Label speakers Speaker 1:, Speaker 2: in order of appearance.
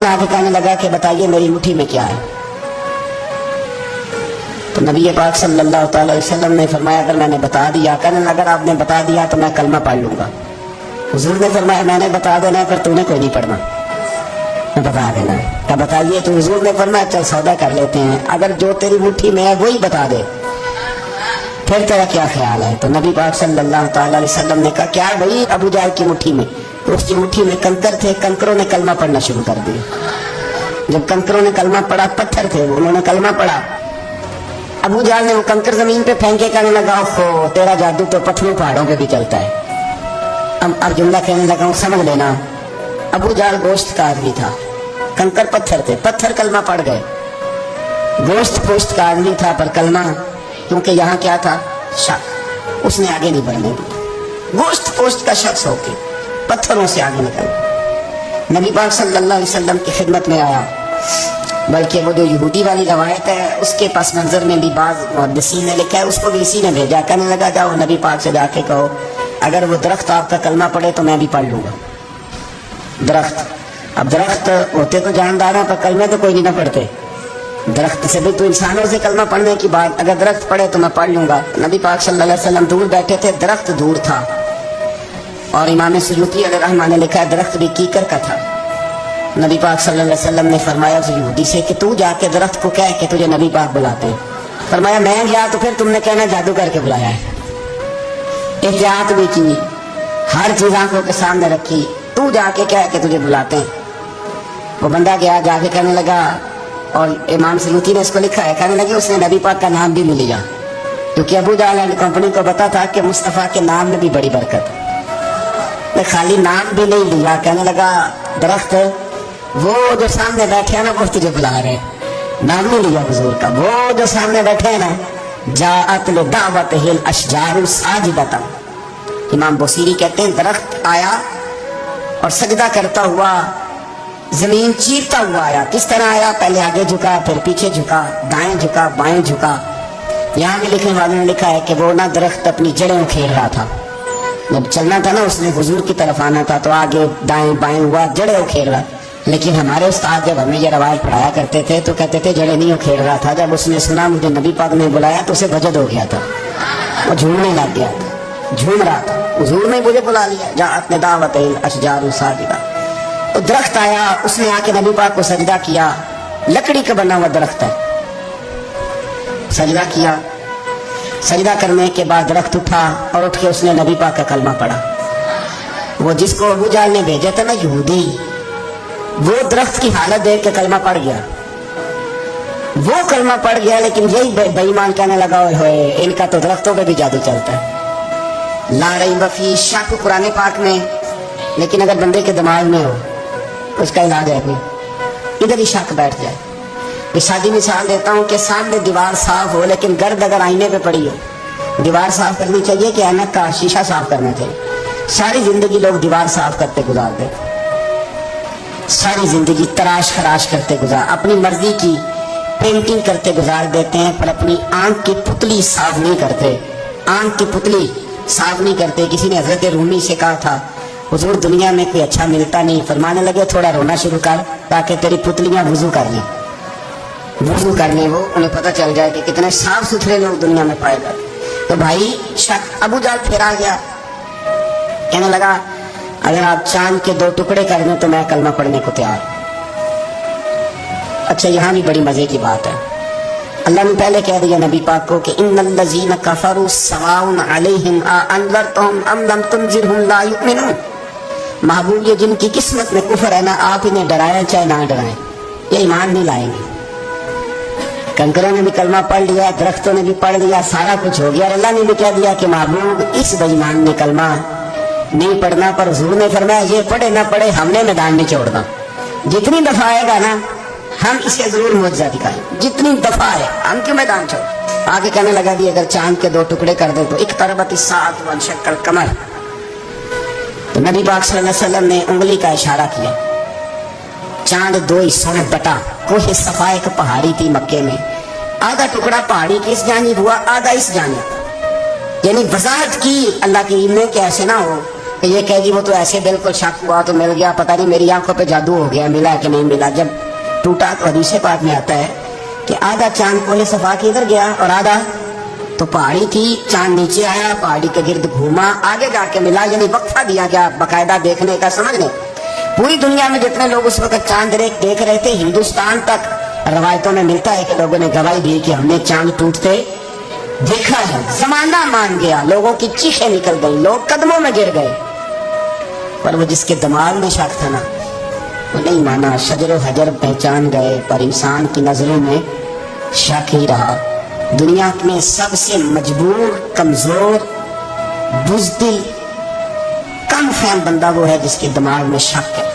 Speaker 1: आगे कहने लगा कि बताइए मेरी मुट्ठी में क्या है। तो नबी पाक सल्लल्लाहु अलैहि वसल्लम ने फरमाया अगर मैंने बता दिया, कहने लगा अगर आपने बता दिया तो मैं कलमा पढ़ लूंगा। हुजूर ने फरमाया मैंने बता देना पर तूने कोई नहीं पढ़ना, मैं बता देना है। क्या बताइए? तो हुजूर ने फरमाया चल सौदा कर लेते हैं, अगर जो तेरी मुट्ठी में है वही बता दे, फिर तेरा क्या ख्याल है? तो नबी पाक सल्लल्लाहु अलैहि वसल्लम ने कहा क्या भाई अबू जहल की मुट्ठी में? तो उसकी मुट्ठी में कंकर थे, कंकरों ने कलमा पढ़ना शुरू कर दिया। जब कंकरों ने कलमा पढ़ा, पत्थर थे उन्होंने कलमा पढ़ा, अबू जहल ने वो कंकर जमीन पे फेंके, कहने लगा ओहो तेरा जादू तो पत्थरों पहाड़ों पे भी चलता है। अब जुमला कहने लगा हूँ समझ लेना, अबू जहल गोश्त का आदमी था, कंकर पत्थर थे, पत्थर कलमा पढ़ गए। गोश्त पोश्त का आदमी था पर कलमा, क्योंकि यहाँ क्या था शक, उसने आगे नहीं बढ़ने दिया। गोश्त पोश्त का शख्स होके पत्थरों से आगे निकल नबी पाक सल्लल्लाहु अलैहि वसल्लम की खिदमत में आया। बल्कि वो जो यहूदी वाली रवायत है उसके पस मंजर में भी बाज़ मुहद्दिसीन ने लिखा है, उसको भी इसी ने भेजा। कहने लगा जाओ नबी पाक से जाके कहो अगर वो दरख्त आपका कलमा पढ़े तो मैं भी पढ़ लूंगा। दरख्त, अब दरख्त होते तो जानदार हैं पर कलमे तो कोई नहीं ना पढ़ते। दरख्त से भी तो इंसानों से कलमा पढ़ने की बात, अगर दरख्त पढ़े तो मैं पढ़ लूंगा। नबी पाक सल्लल्लाहु अलैहि वसल्लम दूर बैठे थे, दरख्त दूर था। और इमाम सुयूती अलैहिर्रहमान ने लिखा है दरख्त भी कीकर का था। नबी पाक सल्लल्लाहु अलैहि वसल्लम ने फरमाया उस यहूदी से कि तू जाके दरख्त को कह के तुझे नबी पाक बुलाते हैं। फरमाया मैं गया तो फिर तुमने कहना जादू करके बुलाया है। एहतियात भी की, हर चीज आंखों के सामने रखी, तू जाके कह के तुझे बुलाते हैं। वो बंदा गया, जाके कहने लगा, और इमाम सुयूती ने इसको लिखा है, कहने लगे उसने नबी पाक का नाम भी ले लिया, क्योंकि अबू जहल कंपनी को पता था कि मुस्तफ़ा के नाम में भी बड़ी बरकत है। खाली नाम भी नहीं लिया, कहने लगा दरख्त वो जो सामने बैठे हैं ना वो तुझे बुला रहे, नाम नहीं लिया हुजूर का, वो जो सामने बैठे हैं ना, जाअत लिदावत हिल अशजारु साजिदतन। इमाम बुसीरी कहते हैं दरख्त आया और सजदा करता हुआ, जमीन चीरता हुआ आया। किस तरह आया? पहले आगे झुका, फिर पीछे झुका, दाएं झुका, बाएं झुका। यहाँ भी लिखने वालों ने लिखा है कि वो ना दरख्त अपनी जड़ें उखेड़ रहा था, जब चलना था ना उसने हुजूर की तरफ आना था तो आगे दाएं बाएं हुआ, जड़ें उखेड़ रहा। लेकिन हमारे उस्ताद जब हमें ये रवायत पढ़ाया करते थे तो कहते थे जड़ें नहीं उखेड़ रहा था, जब उसने सुना मुझे नबी पाक ने बुलाया तो उसे वजद हो गया था, वो झूमने लग गया था, झूम रहा था, हुजूर ने मुझे बुला लिया। जाअत लिदावत हिल अशजारु साजिदा। तो दरख्त आया, उसने आके नबी पाक को सजदा किया, लकड़ी का बना हुआ दरख्त है, सजदा किया। सजदा करने के बाद दरख्त उठा और उठ के उसने नबी पाक का कलमा पढ़ा। वो जिसको अबू जहल ने भेजा था ना यहूदी, वो दरख्त की हालत देख के कलमा पढ़ गया, वो कलमा पढ़ गया। लेकिन यही बेईमान कहने लगा होए इनका तो दरख्तों पे भी जादू चलता है। ला रैब फी, शक कुरान पाक में, लेकिन अगर बंदे के दिमाग में हो उसका इलाज है कोई, इधर ही शक बैठ जाए। सादी मिसाल देता हूँ कि सामने दीवार साफ हो लेकिन गर्द अगर आईने पे पड़ी हो, दीवार साफ करनी चाहिए कि ऐनक का शीशा साफ करना चाहिए? सारी जिंदगी लोग दीवार साफ करते गुजार देते, सारी जिंदगी तराश खराश करते गुजार, अपनी मर्जी की पेंटिंग करते गुजार देते हैं, पर अपनी आंख की पुतली साफ नहीं करते, आंख की पुतली साफ नहीं करते। किसी ने हजरत रूमी से कहा था हुजूर दुनिया में कोई अच्छा मिलता नहीं, फरमाने लगे थोड़ा रोना शुरू कर ताकि तेरी पुतलियां वुजू कर लें, वुजू करने वो उन्हें पता चल जाए कि कितने साफ सुथरे लोग दुनिया में पाए जाते। तो भाई शक अबू जहल फिर आ गया, कहने लगा अगर आप चांद के 2 टुकड़े कर दें तो मैं कलमा पढ़ने को तैयार। अच्छा यहाँ भी बड़ी मजे की बात है, अल्लाह ने पहले कह दिया नबी पाक को कि इन्नल्लज़ीना कफरू सवाउन अलैहिम आ अनज़रतहुम अम लम तुनज़िरहुम ला युमिनून। महबूब ये जिनकी किस्मत में कुफर है ना, आप इन्हें डराएं चाहे ना डराएं, ये ईमान नहीं लाएंगे। कंकरों ने भी कलमा पढ़ लिया, दरख्तों ने भी पढ़ लिया, सारा कुछ हो गया। अल्लाह ने भी कह दिया कि महबूब इस बेईमान ने कलमा नहीं पढ़ना, पर हुजूर ने फरमाया ये पढ़े ना पढ़े हमने मैदान में छोड़ना, जितनी दफा आएगा ना हम इसे जरूर मुआवजा दिखाएं, जितनी दफा है हम क्यों मैदान छोड़। आगे कहने लगा कि अगर चांद के 2 टुकड़े कर दे तो इक़्तरबत इस्साअत वंशक्कल कमर। तो नबी पाक सल्लल्लाहु अलैहि वसल्लम ने उंगली का इशारा किया, चांद 2 हिस्सों में बटा। कोहे सफा एक पहाड़ी थी मक्के में, आधा टुकड़ा पहाड़ी की इस जानिब हुआ, आधा इस जानिब, यानी वजाहत की अल्लाह की इल्म के ऐसे ना हो کہ یہ کہ جی وہ تو ایسے بالکل شک ہوا تو مل گیا، پتہ نہیں میری آنکھوں پہ جادو ہو گیا، ملا کہ نہیں ملا۔ جب ٹوٹا تو حدیث پاک میں آتا ہے کہ آدھا چاند کوہ صفا کے ادھر گیا اور آدھا تو پہاڑی تھی، چاند نیچے آیا، پہاڑی کے گرد گھوما، آگے جا کے ملا، یعنی وقفہ دیا گیا باقاعدہ دیکھنے کا، سمجھنے۔ پوری دنیا میں جتنے لوگ اس وقت چاند دیکھ رہے تھے، ہندوستان تک روایتوں میں ملتا ہے کہ لوگوں نے گواہی دی کہ ہم نے چاند ٹوٹتے دیکھا ہے۔ زمانہ مان گیا، لوگوں کی چیخیں نکل گئی، لوگ قدموں میں گر گئے، پر وہ جس کے دماغ میں شک تھا نا وہ نہیں مانا، شجر و حجر پہچان گئے، پر انسان کی نظروں میں شک ہی رہا۔ دنیا میں سب سے مجبور، کمزور، بزدل، کم فہم بندہ وہ ہے جس کے دماغ میں شک ہے۔